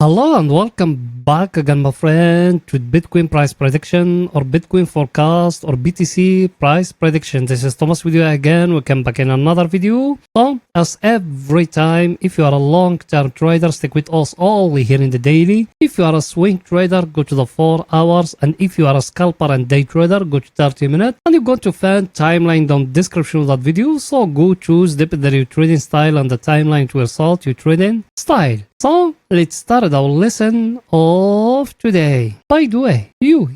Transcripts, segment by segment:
Hello and welcome back again, my friend, to Bitcoin price prediction or Bitcoin forecast or BTC price prediction. This is Thomas with you again. We come back in another video. So, as every time, if you are a long-term trader, stick with us only here in the daily. If you are a swing trader, go to the 4 hours. And if you are a scalper and day trader, go to 30 minutes. And you're going to find timeline down the description of that video. So, go choose depending on your trading style and the timeline to result your trading style. So, let's start our lesson of today. By the way, you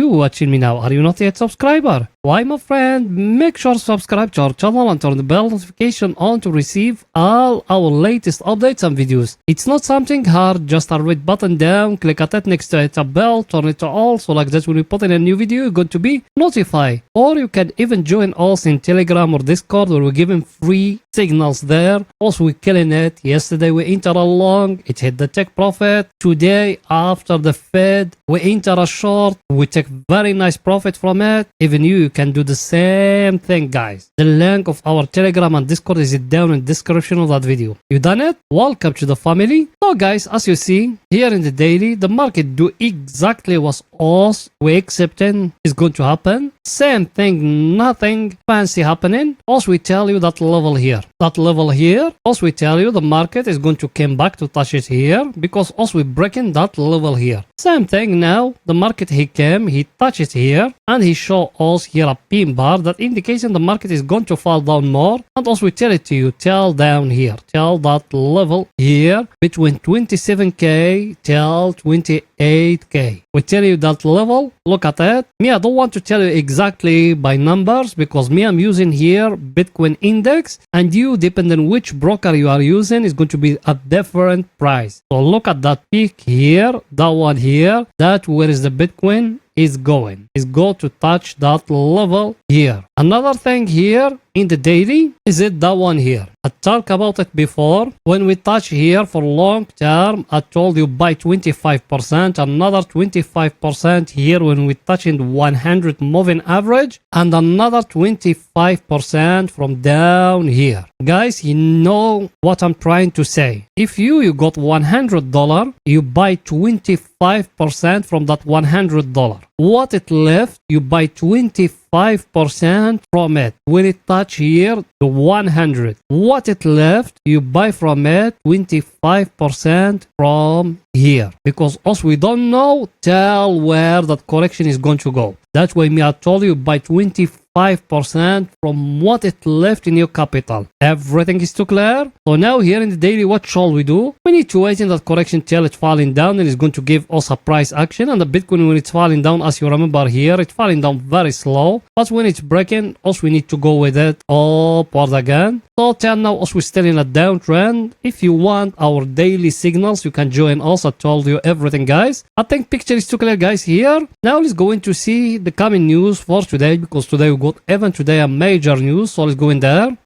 watching me now, are you not yet subscriber? Why, my friend, make sure to subscribe to our channel and turn the bell notification on to receive all our latest updates and videos. It's not something hard, just a red button down, click at it, next to it a bell, turn it to all, so like that when we put in a new video, you're going to be notified. Or you can even join us in Telegram or Discord where we're giving free signals there. Also, we're killing it. Yesterday we entered a long, it hit the take profit. Today, after the Fed, we enter a short, we take very nice profit from it. Even you can do the same thing, guys. The link of our Telegram and Discord is down in the description of that video. You done it? Welcome to the family. So guys, as you see here in the daily, the market do exactly what us we accepting is going to happen. Same thing, nothing fancy happening. Also, we tell you that level here. That level here, also we tell you the market is going to come back to touch it here because also we breaking that level here. Same thing now, the market he came, he touched it here and he show us here a pin bar that indicating the market is going to fall down more. And also we tell it to you, tell down here, tell that level here between 27k till 28k. We tell you that level, look at it. Me, I don't want to tell you exactly by numbers because me, I'm using here Bitcoin index and you, depending on which broker you are using, is going to be a different price. So look at that peak here, that one here, that where is the Bitcoin is going. Is go to touch that level here. Another thing here in the daily is it that one here. I talked about it before. When we touch here for long term, I told you by 25%, another 25% here when we touch in 100 moving average, and another 25% from down here. Guys, you know what I'm trying to say. If you got $100, you buy 25% from that $100. What it left, you buy 25% from it. When it touch here, the 100. What it left, you buy from it 25% from here. Because also we don't know tell where that correction is going to go. That's why me I told you buy 25% from what it left in your capital. Everything is too clear? So now here in the daily, what shall we do? We need to wait in that correction till it's falling down and it's going to give us a price action. And the Bitcoin, when it's falling down, as you remember here, it's falling down very slow. But when it's breaking, also we need to go with it upward again. So till now, also we're still in a downtrend. If you want our daily signals, you can join us. I told you everything, guys. I think picture is too clear, guys, here. Now let's go into see the coming news for today, because today we got even today a major news. So let's go in there.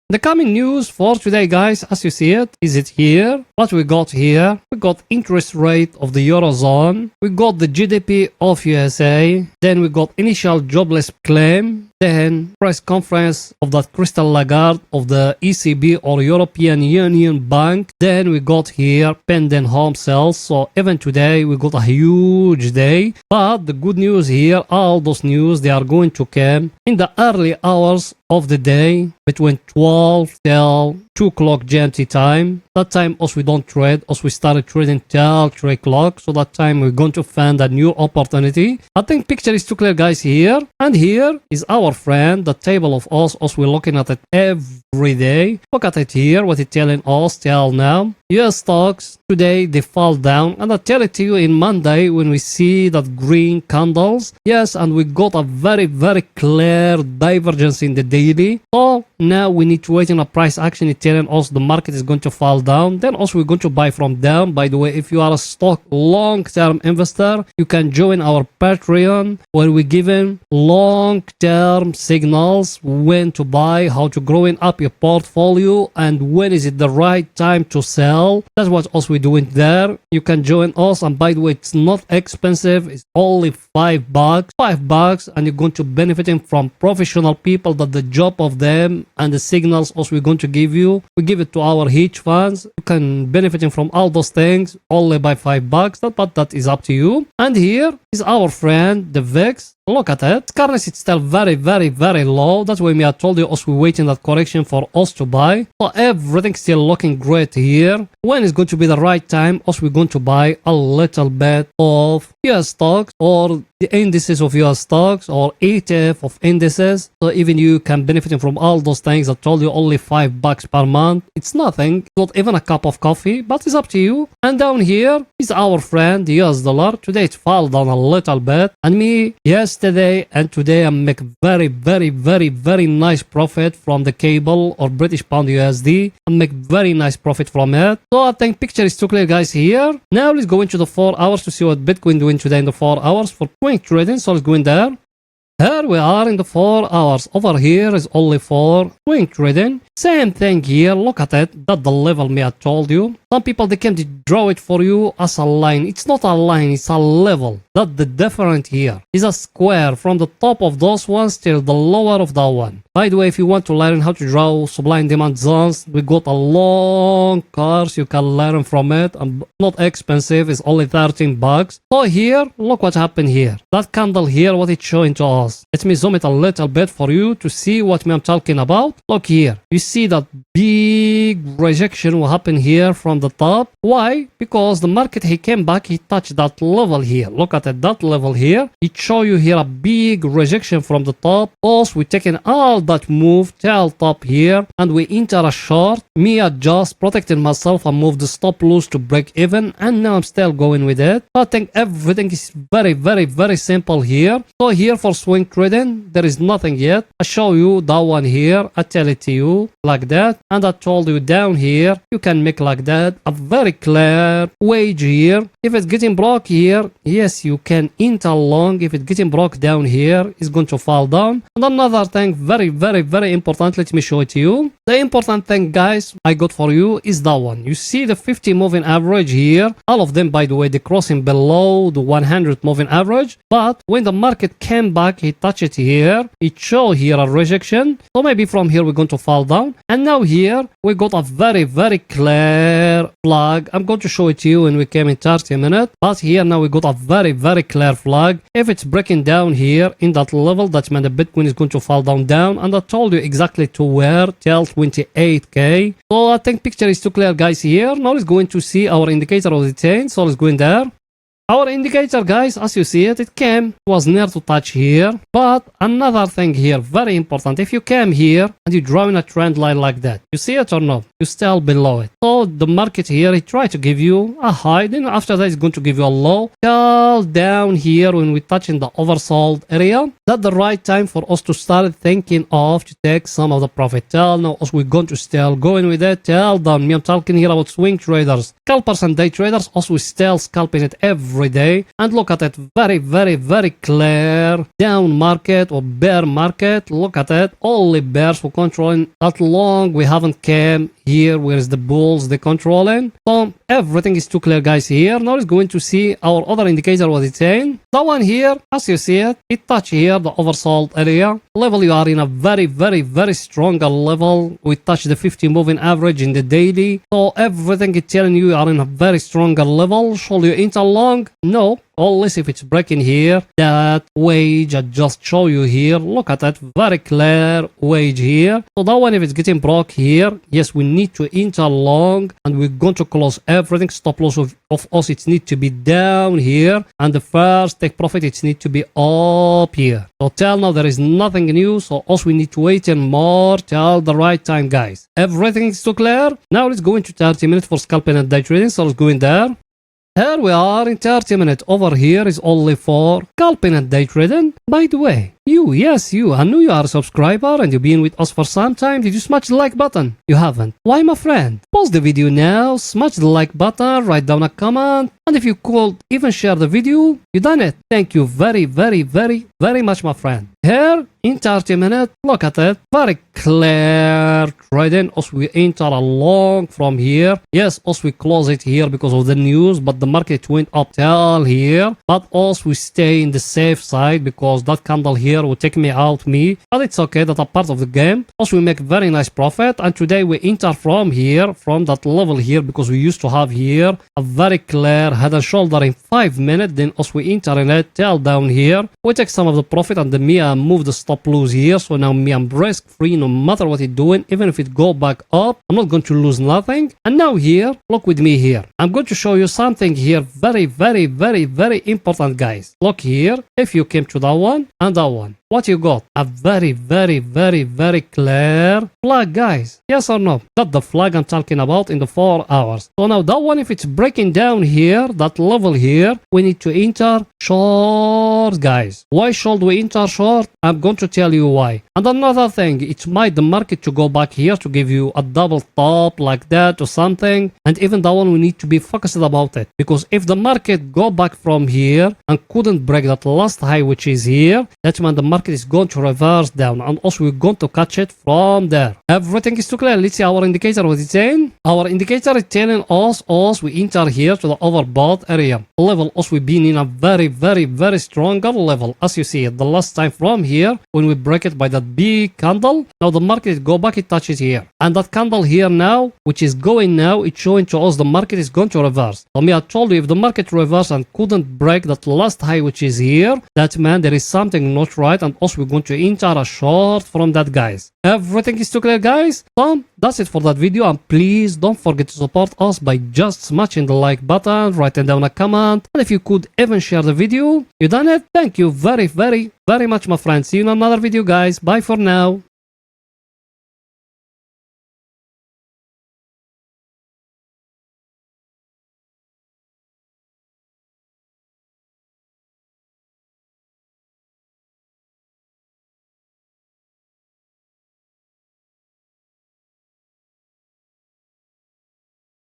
The coming news for today, guys, as you see it, is it here? What we got here? We got interest rate of the Eurozone. We got the GDP of USA. Then we got initial jobless claim. Then press conference of that Christine Lagarde of the ECB or European Union Bank. Then we got here pending home sales. So even today we got a huge day. But the good news here, all those news, they are going to come in the early hours of the day between 12 till 2 o'clock GMT time. That time also we don't trade, also we started trading till 3 o'clock. So that time we're going to find a new opportunity. I think picture is too clear, guys, here. And here is our friend, the table of us. Also we're looking at it every day. Look at it here, what it's telling us till now. US stocks today they fall down, and I tell it to you in Monday when we see that green candles. Yes, and we got a very clear divergence in the daily. So now we need to wait on a price action. It's telling us the market is going to fall down. Then also we're going to buy from down. By the way, if you are a stock long-term investor, you can join our Patreon where we giving long-term signals when to buy, how to growing up your portfolio, and when is it the right time to sell. sell. That's what also we're doing there. You can join us, and by the way, it's not expensive. It's only $5, $5, and you're going to benefiting from professional people that the job of them and the signals also we're going to give you. We give it to our hedge funds. You can benefiting from all those things only by $5. But that is up to you. And here is our friend the VIX. Look at it. Currency is still very, very, very low. That's why I told you also we're waiting that correction for us to buy. So everything's still looking great here. When is going to be the right time, also we're going to buy a little bit of US stocks or the indices of US stocks or ETF of indices. So even you can benefit from all those things. I told you only $5 per month. It's nothing. Not even a cup of coffee, but it's up to you. And down here is our friend the US dollar. Today it fell down a little bit. And me, yesterday and today I make very, very, very, very nice profit from the cable or British pound USD. I make very nice profit from it. So I think picture is too clear, guys, here. Now let's go into the 4 hours to see what Bitcoin doing today in the 4 hours for swing trading. So let's go in there. Here we are in the 4 hours. Over here is only for swing trading. Same thing here. Look at it. That's the level me I told you. Some people they can draw it for you as a line. It's not a line, it's a level. That's the difference here. It's a square from the top of those ones till the lower of that one. By the way, if you want to learn how to draw supply and demand zones, we got a long course. You can learn from it. And not expensive. It's only $13. So here, look what happened here. That candle here, what it's showing to us. Let me zoom it a little bit for you to see what I'm talking about. Look here. You see that big rejection will happen here from the top. Why? Because the market, he came back, he touched that level here. Look at it, that level here. It show you here a big rejection from the top. Also, we taking all that move till top here and we enter a short. Me adjust, protecting myself and move the stop loss to break even, and now I'm still going with it. I think everything is very, very, very simple here. So here for swing trading, there is nothing yet. I show you that one here. I tell it to you like that, and I told you down here you can make like that a very clear wage here. If it's getting broke here, yes, you can enter long. If it's getting broke down here, it's going to fall down. And another thing very, very, very important, let me show it to you. The important thing, guys, I got for you is that one. You see the 50 moving average here. All of them, by the way, they're crossing below the 100 moving average. But when the market came back, he touched it here. It showed here a rejection. So maybe from here we're going to fall down. And now here we got a very, very clear flag. I'm going to show it to you when we came in 30 minutes. But here now we got a very, very clear flag. If it's breaking down here in that level, that means the Bitcoin is going to fall down. And I told you exactly to where, till 28k. So I think picture is too clear, guys, here. Now let's go in to see our indicator of the chain. So let's go in there. Our indicator, guys, as you see it, it was near to touch here. But another thing here, very important. If you came here and you draw in a trend line like that, you see it or no? You're still below it. So the market here, it tried to give you a high. Then after that, it's going to give you a low. Till down here when we touch in the oversold area. That's the right time for us to start thinking of to take some of the profit. Till now, as we're going to still going with it. Till down. Me, I'm talking here about swing traders. Scalpers and day traders, also we still scalping it every day. And look at it, very, very, very clear down market or bear market. Look at it, only bears were controlling that long. We haven't came here where is the bulls they controlling. So everything is too clear, guys, here. Now let's go in to see our other indicator what it's saying. That one here, as you see it, it touch here the oversold area level. You are in a very, very, very stronger level. We touch the 50 moving average in the daily. So everything is telling you are in a very stronger level. Should you enter long? No. Unless if it's breaking here, that wage I just show you here. Look at that, very clear wage here. So that one, if it's getting broke here, yes, we need to enter long and we're going to close everything. Stop loss of us, it needs to be down here, and the first take profit, it needs to be up here. So till now there is nothing new, so us we need to wait and more till the right time, guys. Everything is too clear. Now let's go into 30 minutes for scalping and day trading. So let's go in there. Here we are in 30 minutes. Over here is only for scalping and day trading. By the way, Yes, you. I know you are a subscriber and you've been with us for some time. Did you smash the like button? You haven't. Why, my friend? Pause the video now, smash the like button, write down a comment, and if you could even share the video, you done it. Thank you very, very, very, very much, my friend. Here, in 30 minutes, look at it. Very clear trading. As we enter along from here. Yes, as we close it here because of the news, but the market went up till here. But also we stay in the safe side because that candle here will take me out But it's okay, that's a part of the game. Also we make very nice profit. And today we enter from here, from that level here, because we used to have here a very clear head and shoulder in 5 minutes. Then as we enter in it, till down here, we take some of the profit and then me move the stop loss here. So now me I'm risk free no matter what it's doing. Even if it go back up, I'm not going to lose nothing. And now here, look with me here. I'm going to show you something here very, very, very, very important, guys. Look here. If you came to that one and that one, what you got? A very, very, very, very clear flag, guys. Yes or no? That's the flag I'm talking about in the 4 hours. So now that one, if it's breaking down here, that level here, we need to enter short, guys. Why should we enter short? I'm going to tell you why. And another thing, it might the market to go back here to give you a double top like that or something. And even that one, we need to be focused about it. Because if the market go back from here and couldn't break that last high, which is here, that means the market is going to reverse down, and also we're going to catch it from there. Everything is too clear. Let's see our indicator, what it's saying. Our indicator is telling us as we enter here to the overbought area level, as we've been in a very, very, very stronger level, as you see it the last time from here when we break it by that big candle. Now the market go back, it touches here, and that candle here now, which is going now, it's showing to us the market is going to reverse. So me, I told you if the market reverse and couldn't break that last high, which is here, that means there is something not right, and also we're going to enter a short from that, guys. Everything is too clear, guys. So that's it for that video, and please don't forget to support us by just smashing the like button, writing down a comment, and if you could even share the video, you done it. Thank you very, very, very much, my friends. See you in another video, guys. Bye for now.